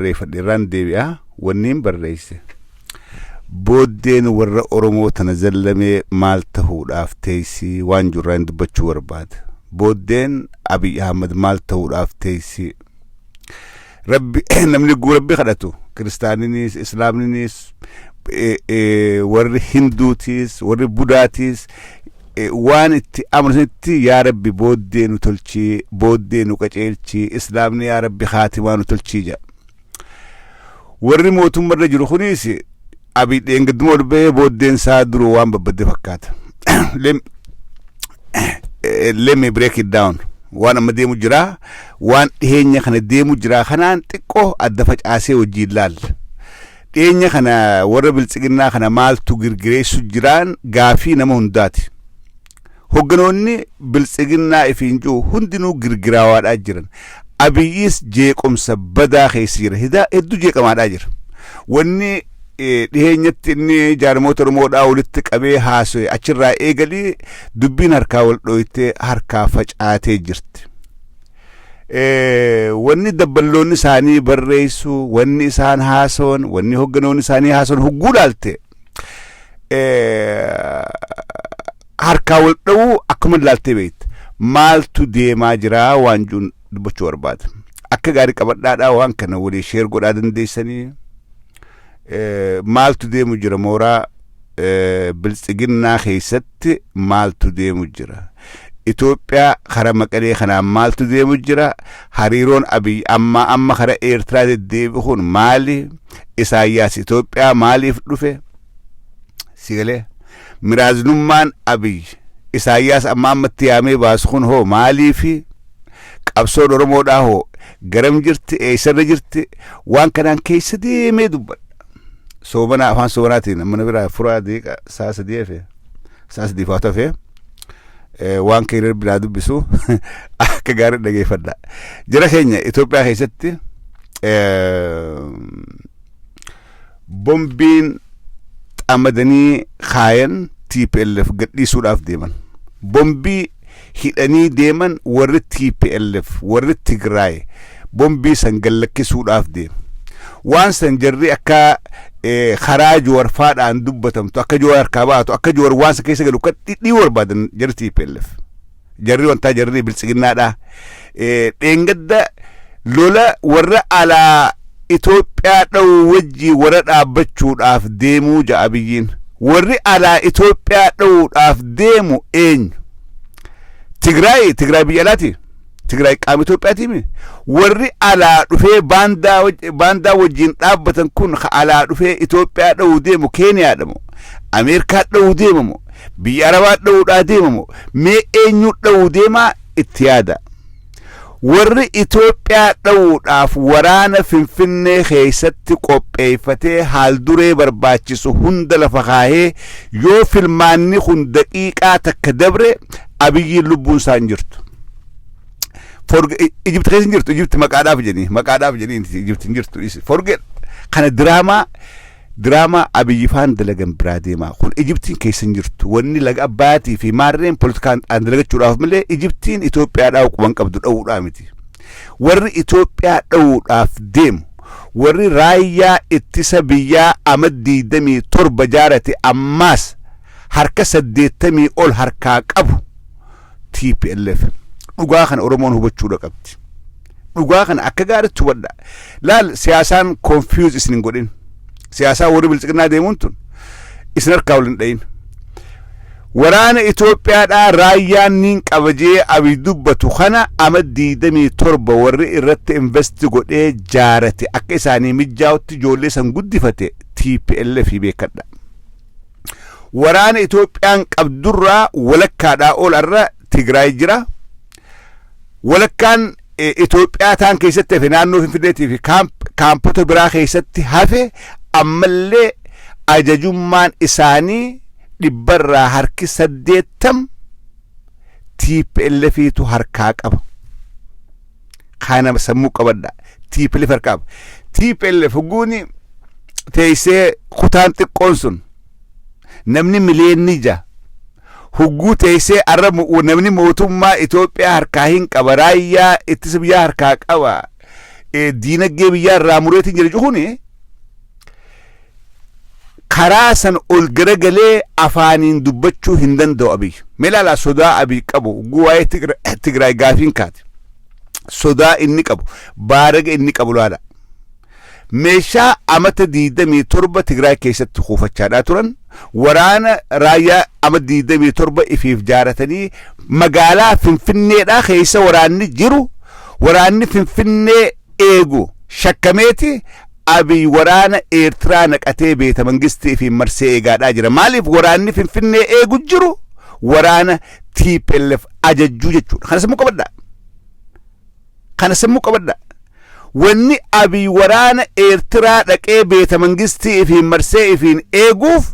reeffadheerraan deebi'a wanniin barreesse booddeen warra Oromoo tana zallamee maal ta'uudhaaf teessii waan jurraan dubbachuu barbaada booddeen Abiy Ahmad maal ta'uudhaaf teessii rabbi namni rabbi kadhatu kiristaaninis islaamninis warri hinduutis warri budaatis waan itti amananitti yaa rabbi booddeenu tolchii booddeenu qaceelchii islaamni yaa rabbi haatimaanu tolchii ja warri mootummarra jiru kunis Abiy dheengadduma ol ba'ee booddeen isaa duruu waan babbadde fakkaata let me break it down waan amma deemu jira waan dhiheenya kana deemu jira kanaan xiqqoo adda facaasee wajjiin laalla dhiheenya kana warra biltsiginnaa kana maaltu girgireessu jiraan gaafii nama hundaati hogganoonni biltsiginnaa ifiinjuu hundinuu girgiraawaadhaa jiran Abiyyis jeequmsa badaa keessa jira hedduu jeeqamaadhaa jira wanni dhiheenyatti inni jaarmoota Oromoodhaa walitti qabee haasoe achirraa eegalii dubbiin harkaa wal dhoyitee harkaa facaatee jirti wanni dabballoonni isaanii barreessu wanni isaan haasoon wanni hogganoonni isaanii haasoon hugguu laalte harkaa wal dhawuu akkuma laaltee beekte maaltu deemaa jira waan juun dubbachuu barbaada akka gaarii qabadhaadhaa waan kana walii sheer godhaa dandeessanii maaltu deemu jira mooraa biltsiginnaa keessatti maaltu deemu jira Itoophiyaa kara Maqalee kanaan maaltu deemu jira hariiroon Abiy amma kara Eertiraa deddeebi'uun maali Isaayyaas Itoophiyaa maaliif dhufe sigalee miraaznummaan Abiy Isaayyaas ammatti yaamee baasu kun hoo maaliifi qabsoon Oromoodhaa hoo garam jirti eessarra jirti waan kanaan keessa deemee dubbadha soomana afaan soomanaatiin mana biraa furaa deeqa saa sadii faatu hafee waan keenya biraa dubbisu akka gaarii dhageeffadha jara keenya Itoophiyaa keessatti bombiin xamadanii kaayan TPLF gadhiisuudhaaf deeman bombii hidhanii deeman warri TPLF warri Tigraay bombii san gallakkisuudhaaf deeman waan san jarri akka karaa joorfaadhaan dubbatamtu akka joor harkaa baatu akka joor waan san keessa galu kadhii barbaadan jarri TPLF jarri wantaa jarri biltsiginnaadha dheengadda lola warra alaa Itoophiyaa dha'u wajjii warra dhaabbachuudhaaf deemuu ja'a Abiyyiin warri alaa Itoophiyaa dha'uudhaaf deemu eenyu Tigraay biyya alaati Tigraay qaama Itoophiyaatiimi warri alaa dhufee baandaa wajjiin dhaabbatan kun alaa dhufee Itoophiyaa dha'uu deemu Keeniyaadha moo Ameerikaa dha'uu deema moo biyya Arabaa dha'uudhaa deema moo mee eenyu dha'uu deemaa itti yaada warri Itoophiyaa dha'uudhaaf waraana Finfinnee keessatti qopheeffatee haal duree barbaachisu hunda lafa kaahee yoo filmaanni kun daqiiqaa takka dabre Abiyyiin lubbuun isaa hin jirtu Egypt keessa hin jirtu Egypt maqaadhaaf jedhanii Egypt hin jirtu forget kana diraamaa Abiy faan dalagan biraa deemaa kun Egyptiin keessa hin jirtu wanni laga abbaatii fi maarreen politikaan dalagachuudhaaf malee Egyptiin Itoophiyaadhaa quban qabdu dha'uudhaa miti warri Itoophiyaa dha'uudhaaf deemu warri raayyaa ittisa biyyaa amad 27 jaarate ammaas harka 80 ol harkaa qabu TPLF dhugaa kana Oromoon hubachuudha qabdi dhugaa kana akka gaariitti hubadha laal siyaasaan confuse isin godhin siyaasaa warri biltsiginnaa deemuun tun isin harkaa wal hin dhayin waraana Itoophiyaadhaa raayyaan niin qabajee Abiy dubbatu kana amad 27 warri irratti invest godhee jaarate akka isaanii mijaa'utti ijoollee san guddifate TPLF beekadha waraana Itoophiyaan qabdurraa walakkaadhaa ol arra Tigraay jira walakkaan Itoophiyaa taan keessatti hafe naannoo Finfinneetii fi kaampota biraa keessatti hafe ammallee ajajummaan isaanii dhibbarraa harki 80 TPLFiitu harkaa qaba kana sammuu qabadha TPLF harkaa qaba TPLF guuni teessee kutaan xiqqoon sun namni miliyoonni 6 hugguu teessee arramu namni mootummaa Itoophiyaa harkaa hin qaba raayyaa ittisa biyyaa harkaa qaba diinagdee biyyaa irraa mureetiin jira jechuun karaa san ol garagalee afaaniin dubbachuu hin danda'u Abiy. Meelaalaa sodaa Abiy qabu guwaa'ee Tigraay gaafiin kaate sodaa inni qabu baaraga inni qabu laala. Meeshaa amata 27 Tigraay keessatti kuufachaadhaa turan waraana raayyaa amata 27 ifiif jaaratanii magaalaa Finfinneedhaa keessa waraanni jiru waraanni Finfinnee eegu shakkameeti Abiy waraana Eertiraa naqatee beeta mangistii fi marsee eegaadhaa jira. Maaliif waraanni Finfinnee eegu jiru waraana TPLF ajajjuu jechuudha. Kana sammuu qabadda. Wanni Abiy waraana Eertiraa dhaqee beeta mangistii fi marsee ifiin eeguuf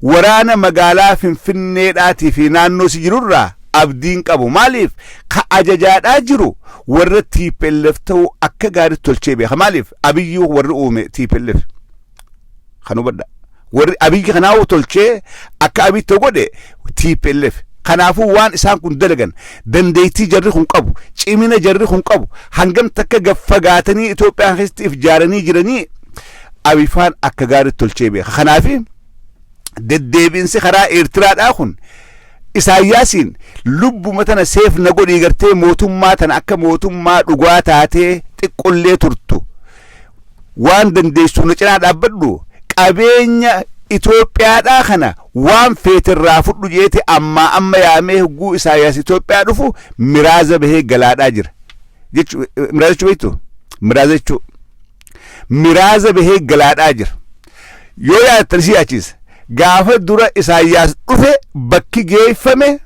waraana magaalaa Finfinneedhaatii fi naannoo si jirurraa abdiin qabu. Maaliif ka ajajaadhaa jiru warra TPLF ta'uu akka gaarii tolchee beeka. Maaliif Abiy warri uume TPLF kan hubadha. Warri Abiy kanaa tolchee akka Abiy ta'u godhe TPLF. Kanaafuu waan isaan kun dalagan dandeettii jarri kun qabu cimina jarri kun qabu hangam takka gaffagaatanii Itoophiyaa keessatti ijaaranii jiranii Abiyfaan akka gaarii tolchee beeka. Kanaafi deddeebiinsi karaa Eertiraadhaa kun Isaayyaasiin lubbuma tana seef na godhii gartee mootummaa tana akka mootummaa dhugaa taatee xiqqollee turtu waan dandeessu na cinaa dhaabbadhu qabeenya Itoophiyaadhaa kana waan feetirraa fudhu jeeti amma yaamee hugguu Isaayyaas Itoophiyaa dhufu miraaza bahee galaadhaa jira jechuudha. Miraaza bahee galaadhaa jira. Yoo yaadatan si achiisa gaafa dura Isaayyaas dhufe bakki geeffame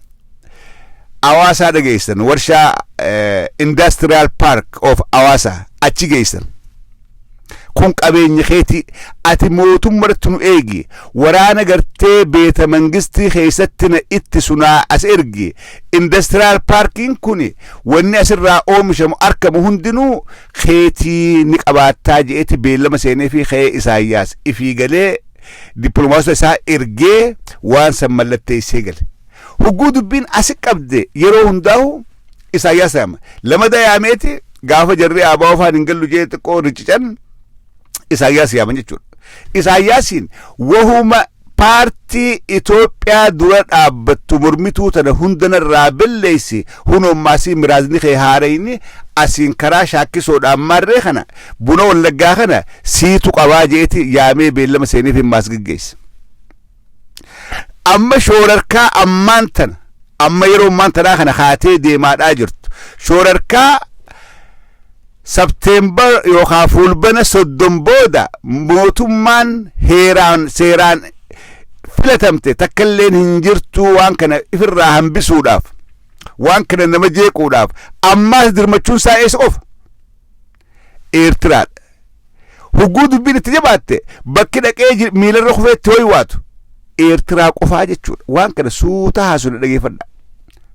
Hawaasaa dhageessan warshaa Industrial Park of Hawaasaa achi geessan. Kun qabeenya keeti ati mootummaatti nu eegi waraana gartee beeta mangistii keessatti na itti sunaa as ergi Industrial Parkiin kun wanni asirraa oomishamu argamu hundinuu keetii ni qabaattaa jeeti beellama seenee fi kee Isaayyaas ifii galee dippiloomaasota isaa ergee waan san mallatteessee gale. Hugguu dubbiin asi qabde yeroo hundaa'u Isaayyaas lama dayaameeti gaafa jarri abaa ofaan hin gallu jee xiqqoo ricican Isaayyaas yaaman jechuudha. Isaayyaasiin wahuma paartii Itoophiyaa dura dhaabbattu mormituu tana hundanarraa belleessi hunommaasii miraazni kee haarayni asiin karaa shaakkisoodhaan marree kana buna wallaggaa kana siitu qabaa jeeti yaamee beellama seeniif hin maasgaggeessa. Amma shoorarkaa amma yeroo ammaan tanaa kana haatee deemaadhaa jirtu shoorarkaa September yookaan fulbana 30 booda mootummaan seeraan filatamte takkalleen hin jirtu waan kana ifirraa hambisuudhaaf waan kana nama jeequudhaaf ammaas dirmachuun isaa eessa qofa Eertiraadha. Hugguu dubbiin itti jabaatte bakki dhaqee miilarra kufeetti ho'iwaatu Eertiraa qofaa jechuudha. Waan kana suuta haasuun dhageeffadha.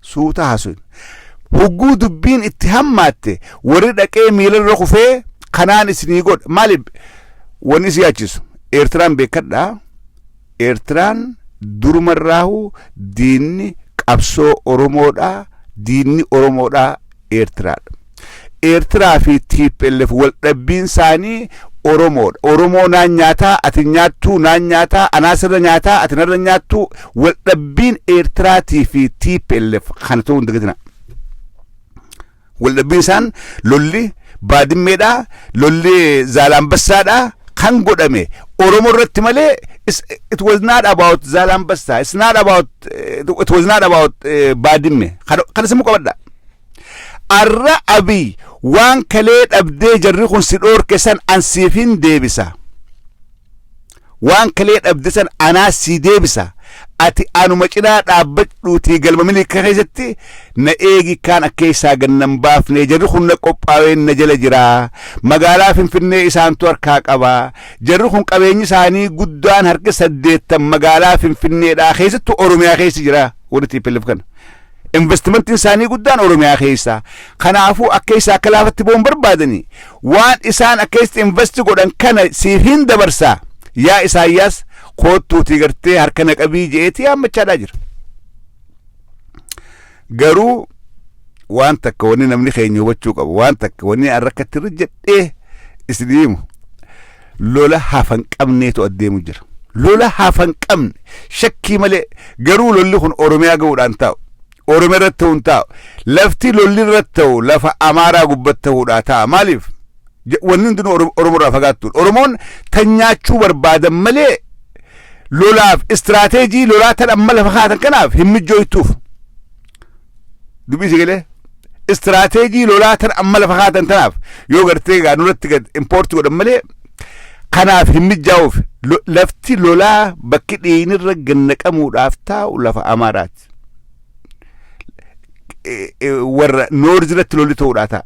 Suuta haasuun. Hugguu dubbiin itti hammaatte warri dhaqee miilarra kufee kanaan isinii godha. Maaliif wanni si yaachisu Eertiraan beekadhaa. Eertiraan durumarraahu diinni qabsoo Oromoodhaa diinni Oromoodhaa Eertiraadha. Eertiraa fi TPLF wal dhabbiin isaanii Oromoodha. Oromoo naan nyaataa ati nyaattuu naan nyaataa anaasirra nyaataa ati narra nyaattuu wal dhabbiin Eertiraatii fi TPLF kana ta'uu hin dagatina. Wal dhabbiin isaan lolli baadimmeedhaa lolli Zaalambassaadhaa kan godhame Oromoo irratti malee it was not about Zaalambassa, it was not about baadimme. Kana simuu qabadha. Arra Abiy waan kalee dhabdee jarri kun si dhoorke san ansiifin deebisa. Waan kalee dhabde san anaa si deebisa. Ati anuma cinaa dhaabbadhuutii galma miliika keessatti na eegi kaan akka isaa gannan baafne jarri kun na qophaa'een na jala jira. Magaalaa Finfinnee isaantu harkaa qaba. Jarri kun qabeenyi isaanii guddaan harka 8 magaalaa Finfinneedhaa keessattu Oromiyaa keessa jira. Warri TPLF kana. Investimentiin isaanii guddaan Oromiyaa keessa. Kanaafuu akka isaa akka laafatti boon barbaadanii waan isaan akka itti investi godhan kana siif hin dabarsaa. Yaa Isaayyaas koottuutii gartee harka naqabii jeetii hammachaadhaa jira. Garuu waan takka wanni namni keenya hubachuu qabu waan takka wanni arrakkatti irra jedhee isliimu lola hafan qabneetu adeemu jira lola hafan qabne shakkii malee garuu lolli kun oromiyaa ga'uudhaan taa'u oromiyaa irratti ta'uun taa'u lafti lolli irratti ta'u lafa amaaraa gubbatti ta'uudhaa ta'a maaliif wanni hundinuu oromoodhaa fagaattuudha oromoon tanyaachuu barbaadan malee lolaaf istirateejii lolaa tan amma lafa kaatan kanaaf hin mijjooytuuf dubbii sigalee istirateejii lolaa tan amma lafa kaatan tanaaf yoo gartee gaanurratti gad impoortii godhan malee kanaaf hin mijjaa'uuf lafti lolaa bakki dhiinirra gannaqamuudhaaf taa'u lafa amaaraati warra noorziratti lolli ta'uudhaa ta'a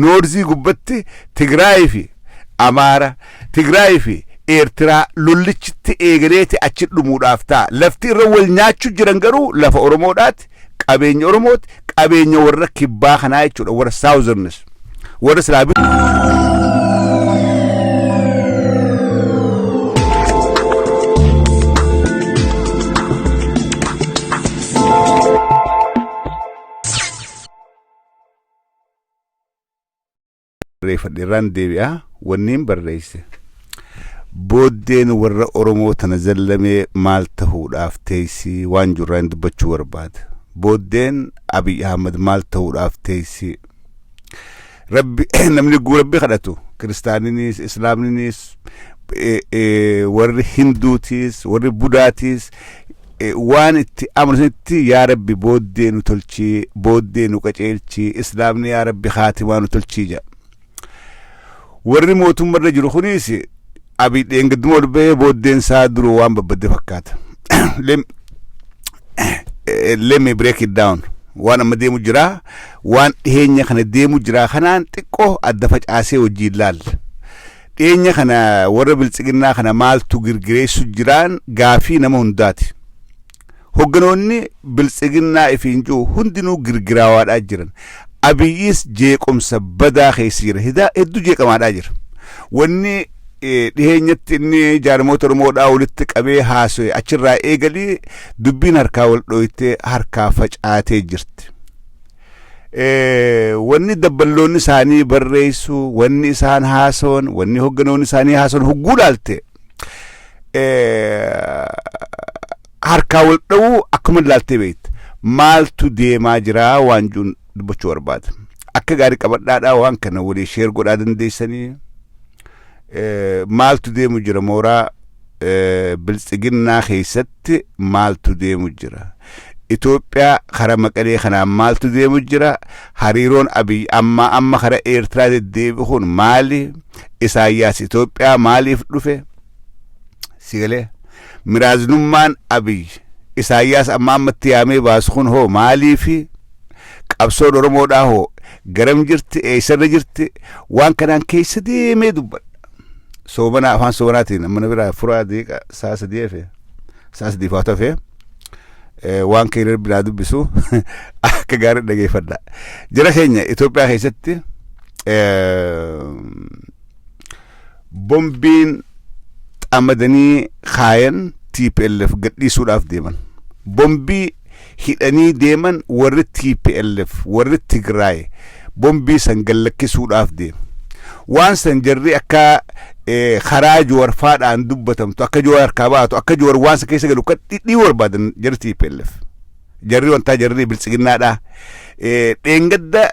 noorzii gubbatti Tigraay fi Amaara Tigraay fi Eertiraa lollichitti eegaleeti achi dhumuudhaaf ta'a lafti irra wal nyaachuu jiran garuu lafa Oromoodhaati qabeenya Oromooti qabeenya warra kibbaa kanaa jechuudha warra saawuzernis warra silaabii reeffadheerraan deebi'aa wanniin barreesse booddeen warra Oromoo tana zallamee maal ta'uudhaaf teessii waan jurraan dubbachuu barbaada booddeen Abiy Ahmad maal ta'uudhaaf teessii rabbi namni rabbi kadhatu kiristaaninis islaamninis warri hinduutis warri budaatis waan itti amananitti yaa rabbi booddee nu tolchii booddee nu qaceelchii islaamni yaa rabbi haatimaa nu tolchii jedha warri mootummaarra jiru kunis Abiy dheengaduma ol bahee booddeen isaa duruu waan babbadde fakkaata let me break it down waan amma deemu jira waan dhiheenya kana deemu jira kanaan xiqqoo adda facaasee wajjiin laalla dhiheenya kana warra biltsiginnaa kana maaltu girgireessu jiraan gaafii nama hundaati hogganoonni biltsiginnaa ifiin jiru hundinuu girgiraawaadhaa jiran Abiyyis jeequmsa badaa keessa jira hedduu jeeqamaadhaa jira wanni dhiheenyatti inni jaarmoota Oromoodhaa walitti qabee haasa'e achirraa eegalee dubbiin harkaa wal dhoyitee harkaa facaatee jirti wanni dabballoonni isaanii barreessu wanni isaan haasawan wanni hogganoonni isaanii haasawan hogguu laalte harkaa wal dha'uu akkuma laaltee beekte maaltu deemaa jira waan juun dubbachuu barbaada akka gaarii qabadhaadhaa waan kana walii sheer godhaa dandeessanii maaltu deemu jira mooraa biltsiginnaa keessatti maaltu deemu jira Itoophiyaa kara Maqalee kanaan maaltu deemu jira hariiroon Abiy amma kara Eertiraa deddeebi'uun maali Isaayyaas Itoophiyaa maaliif dhufe sigalee miraaznummaan Abiy Isaayyaas ammatti yaamee baasu kun hoo maaliifi qabsoon Oromoodhaa hoo garam jirti eessarra jirti waan kanaan keessa deemee dubbadha soomana afaan soomanaatiin mana biraa furaa deeqa saasa deefe saasa diifaatu hafe waan keenya biraa dubbisu akka gaarii dhageeffadha jira keenya Itoophiyaa keessatti bombiin xamadanii kaayan TPLF gadhiisuudhaaf deeman bombii hidhanii deeman warri TPLF warri Tigraay bombii san gallakkisuudhaaf deemu waan san jarri akka karaa joorfaadhaan dubbatamtu akka joor harkaa baatu akka joor waan san keessa galu dhidhii barbaadan jarri TPLF jarri wantaa jarri biltsiginnaadha dheengadda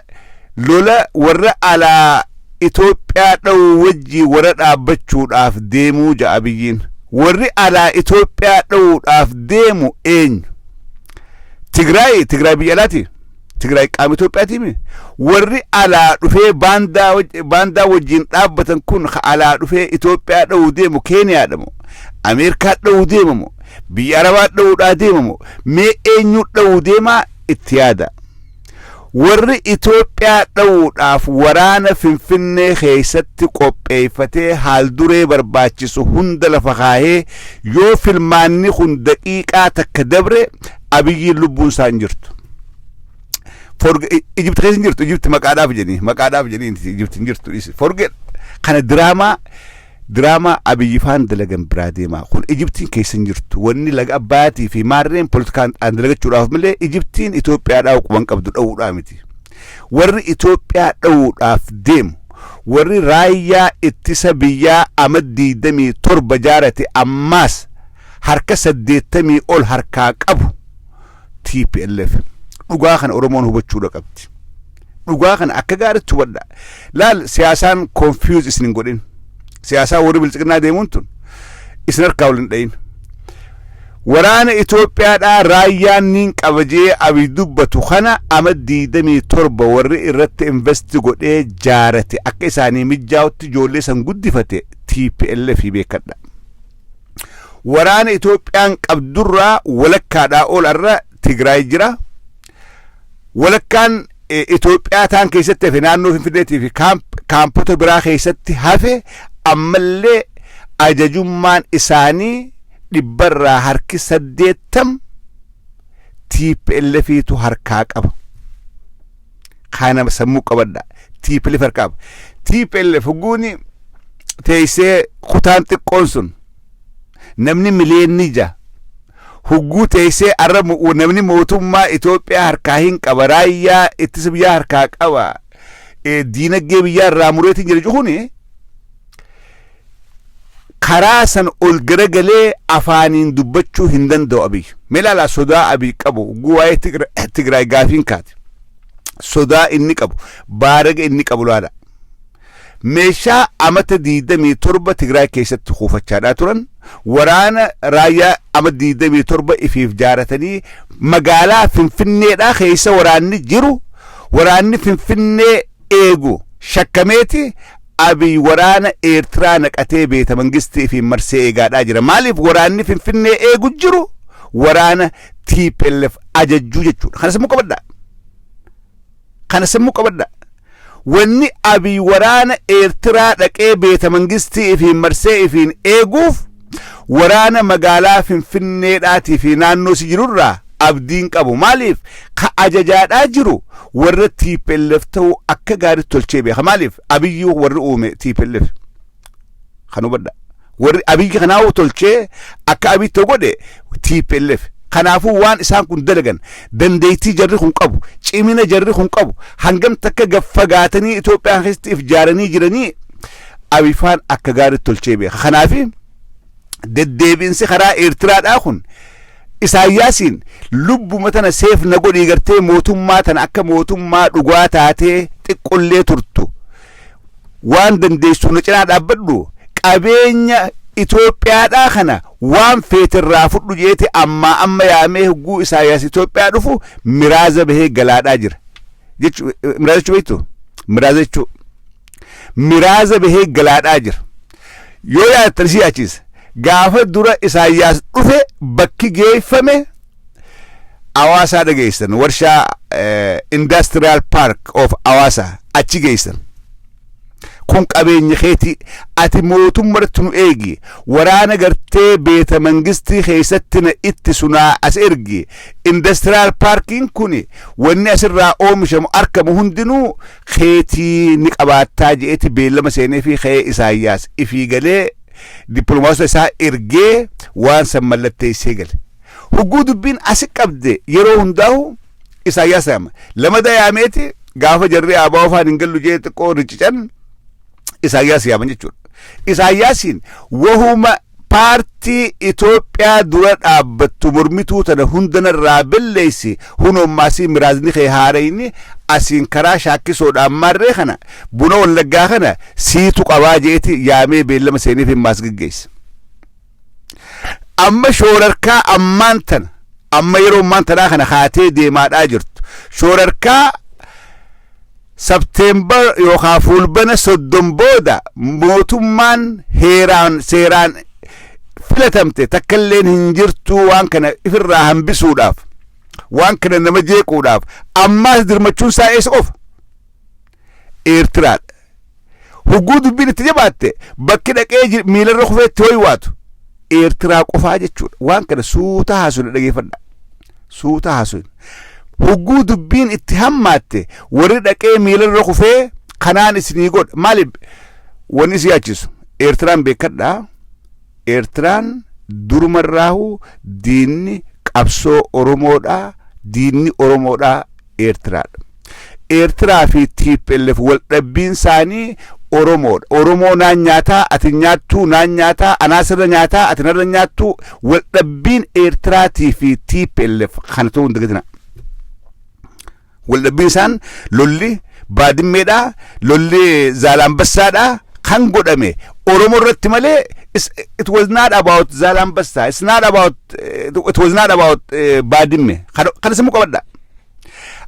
lola warra alaa Itoophiyaa dha'u wajjii warra dhaabbachuudhaaf deemuu ja'a Abiyyiin warri alaa Itoophiyaa dha'uudhaaf deemu eenyu Tigraay biyya alaati Tigraay qaama Itoophiyaati warri alaa dhufee baandaa wajjin dhaabbatan kun alaa dhufee Itoophiyaa dha'uu deemu Keeniyaadha moo Ameerikaa dha'uu deema moo biyya Arabaa dha'uudhaa deema moo mee eenyu dha'uu deemaa itti yaada warri Itoophiyaa dha'uudhaaf waraana Finfinnee keessatti qopheeffatee haal duree barbaachisu hunda lafa kaahee yoo filmaanni kun daqiiqaa takka dabre Abiyyiin lubbuun isaan jirtu Egypt keessa jirtu Egypt maqaadhaaf jedhanii Egypt jirtu forget kana diraamaa diraamaa abiyyifaan dalagan biraa deemaa kun Ijiptiin keessan jirtu wanni laga abbaatii fi maarreen poolitikaan dalagachuudhaaf malee Ijiptiin Itoophiyaadhaa quban qabdu dha'uudhaa miti warri Itoophiyaa dha'uudhaaf deemu warri raayyaa ittisa biyyaa amadii 27 jaarate ammaas harka 80 ol harkaa qabu TPLF dhugaa kana Oromoon hubachuudha qabdi dhugaa kana akka gaariitti hubadha laal siyaasaan confuse isin godhin siyaasaa warri bilchiqnaa deemuun tun isin harkaa wal hin dhayin waraana Itoophiyaadhaa raayyaan niin qabajee abi dubbatu kana amadii 27 warri irratti invest godhee jaarate akka isaanii mijaa'utti ijoollee san guddifate TPLF beekadha waraana Itoophiyaan qabdurraa walakkaadhaa ol arra Tigraay jira walakkaan Itoophiyaa taan keessatti hafe naannoo Finfinneetii fi kaampota biraa keessatti hafe ammallee ajajummaan isaanii dhibbarraa harki 80 TPLFiitu harkaa qaba kana sammuu qabadha TPLF harkaa qaba TPLF huguuni teessee kutaan xiqqoon sun namni miliyeenni ja hugguu teessee arra namni mootummaa Itoophiyaa harkaa hin qaba raayyaa ittisa biyyaa harkaa qaba diinagdee biyyaa irraa mureetiin jira jechuun karaa san ol garagalee afaaniin dubbachuu hin danda'u abiy meelaalaa sodaa abiy qabu hugguu waa'ee Tigraay gaafiin kaate sodaa inni qabu baaraga inni qabu laala meeshaa amata 27 Tigraay keessatti kuufachaadhaa turan waraana raayyaa amata 27 ifiif jaaratanii magaalaa Finfinneedhaa keessa waraanni jiru waraanni Finfinnee eegu shakkameeti abiy waraana Eertiraa naqatee beeta mangistii fi marsee eegaadhaa jira maaliif waraanni Finfinnee eegu jiru waraana TPLF ajajjuu jechuudha kana sammuu qabadha wanni abiy waraana Eertiraa dhaqee beeta mangistii fi marsee ifiin eeguuf waraana magaalaa Finfinneedhaatii fi naannoo si jirurraa abdiin qabu maaliif ka ajajaadhaa jiru warra TPLF ta'uu akka gaariitti tolchee beeka maaliif abiyyuu warri uume TPLF kan hubadha warri abiyyi kanaa tolchee akka abiy ta'u godhe TPLF kanaafuu waan isaan kun dalagan dandeettii jarri kun qabu cimina jarri kun qabu hangam takka gaffagaatanii Itoophiyaan keessatti ijaaranii jiranii abifaan akka gaariitti tolchee beeka kanaafi deddeebiinsi karaa Eertiraadhaa kun Isaayyaasiin lubbuma tana seef na godhii gartee mootummaa tana akka mootummaa dhugaa taatee xiqqollee turtu waan dandeessu na cinaa dhaabbadhu qabeenya Itoophiyaadhaa kana waan feetirraa fudhu jeeti amma yaamee hugguu Isaayyaas Itoophiyaa dhufu miraaza bahee galaadhaa jira jechuudha miraaza jechuudha miraaza bahee galaadhaa jira yoo yaadatan si achiisa gaafa dura Isaayyaas dhufe bakki geeffame Hawaasaa dhageessan warshaa Industrial Park of Hawaasaa achi geessan kun qabeenya keeti ati mootummaatti nu eegi waraana gartee beeta mangistii keessatti na itti sunaa as ergi Industrial Parkiin kun wanni asirraa oomishamu arkamu hundinuu keetii ni qabaattaa jeeti beellama seenee fi kee Isaayyaas ifii galee diplomaasota isaa ergee waan san mallatteessee gale hugguu dubbiin asi qabde yeroo hundaa'u Isaayyaas yaama lama dayaameeti gaafa jarri abaa ofaan hin gallu jee xiqqoo riccican Isaayyaas yaaman jechuudha Isaayyaasiin wahuma paartii Itoophiyaa dura dhaabbattu mormituu tana hundanarraa belleessi hunommaasii miraazni kee haarayni asiin karaa shaakkisoodhaan marree kana buna wallaggaa kana siitu qabaa jeeti yaamee beellama seeneef hin maas geggeessa amma shoorarkaa ammaan tana amma yeroo ammaan tanaa kana haatee deemaadhaa jirtu shoorarkaa September yookaan fulbana 30 booda mootummaan heeraan seeraan filatamte takkalleen hin jirtu waan kana ifirraa hambisuudhaaf waan kana nama jeequudhaaf ammaas dirmachuun isaa eessa qofa Eertiraadha hugguu dubbiin itti jabaatte bakki dhaqee miilarra kufeetti hoywaatu Eertiraa qofaa jechuudha waan kana suuta haasuun dhageeffadha suuta haasuun hugguu dubbiin itti hammaatte warri dhaqee miilarra kufee kanaan isinii godha maaliif wanni si yaachisu Eertiraan beekadhaa. Eertiraan durumarraahu diinni qabsoo Oromoodhaa, diinni Oromoodhaa Eertiraadha. Eertiraa fi TPLF wal dhabbiin isaanii Oromoodha. Oromoo naan nyaataa, ati nyaattuu naan nyaataa, anaa sirra nyaataa, ati narra nyaattuu. Wal dhabbiin Eertiraatii fi TPLF kana ta'uu hin dagatina. Wal dhabbiin isaan lolli Baadimmeedhaa, lolli Zaalambassaadhaa kan godhame Oromoo irratti malee. It was not about Zalambassa. It was not about Baadimme. Kana simu qabadha.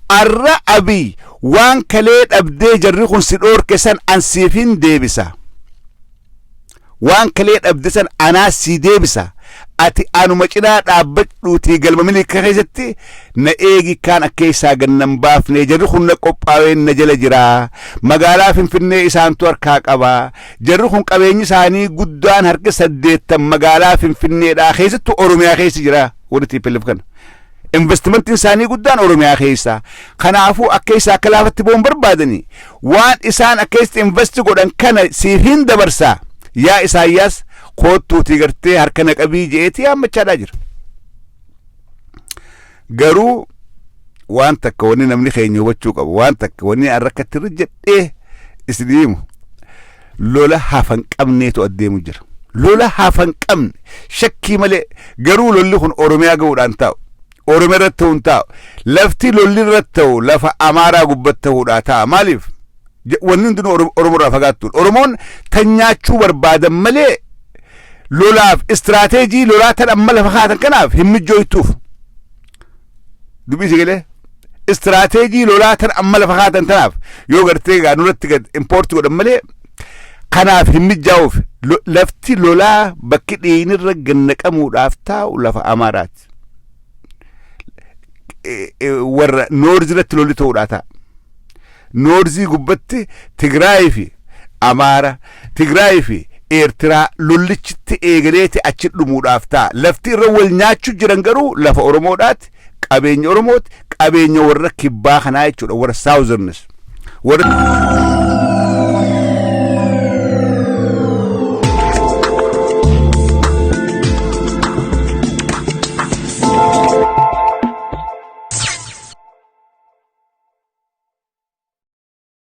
Arra Abiy waan kalee dhabdee jarri kun si dhoorke san ansiifin deebisa. Waan kalee dhabde san anaa si deebisa. Ati anuma cinaa dhaabbadhuutii galma miliika keessatti na eegi kaan akka isaa gannan baafne jarri kun na qophaa'een na jala jira. Magaalaa Finfinnee isaantu harkaa qaba. Jarri kun qabeenyi isaanii guddaan harka 8 magaalaa Finfinneedhaa keessattuu Oromiyaa keessa jira. Warri TPLF kana. Investimentiin isaanii guddaan Oromiyaa keessa. Kanaafuu akka isaa akka laafatti boon barbaadani. Waan isaan akka itti investi godhan kana siif hin dabarsaa. Yaa Isaayyaas koottuutii gartee harka naqabii jeetii hammachaadhaa jira. Garuu waan takka wanni namni keenya hubachuu qabu, waan takka wanni arrakkatti irra jedhee isiniimu lola hafan qabneetu adeemu jira. Lola hafan qabne shakkii malee. Garuu lolli kun Oromiyaa ga'uudhaan taa'u. Oromiyaa irratti ta'uun taa'u. Lafti lolli irratti ta'u lafa Amaaraa gubbatti ta'uudhaa ta'a. Maaliif? Wanni hundinuu Oromoodhaa fagaattuudha. Oromoon tan nyaachuu barbaadan malee lolaaf istirateejii lolaa tan amma lafa kaatan kanaaf hin mijjooytuuf. Dubbii si galee istirateejii lolaa tan amma lafa kaatan tanaaf yoo gartee gaanurratti gad impoortii godhan malee kanaaf hin mijjaa'uuf. Lafti lolaa bakki dhiinirra gannaqamuudhaaf taa'u lafa Amaaraati. Warra Noorzirratti lolli ta'uudhaa ta'a. Noorzii gubbatti Tigraay fi Amaara, Tigraay fi Eertiraa lollichitti eegaleeti achi dhumuudhaaf ta'a. Lafti irra wal nyaachuu jiran garuu lafa Oromoodhaati, qabeenya Oromooti, qabeenya warra kibbaa kanaa jechuudha, warra Saawuzernis.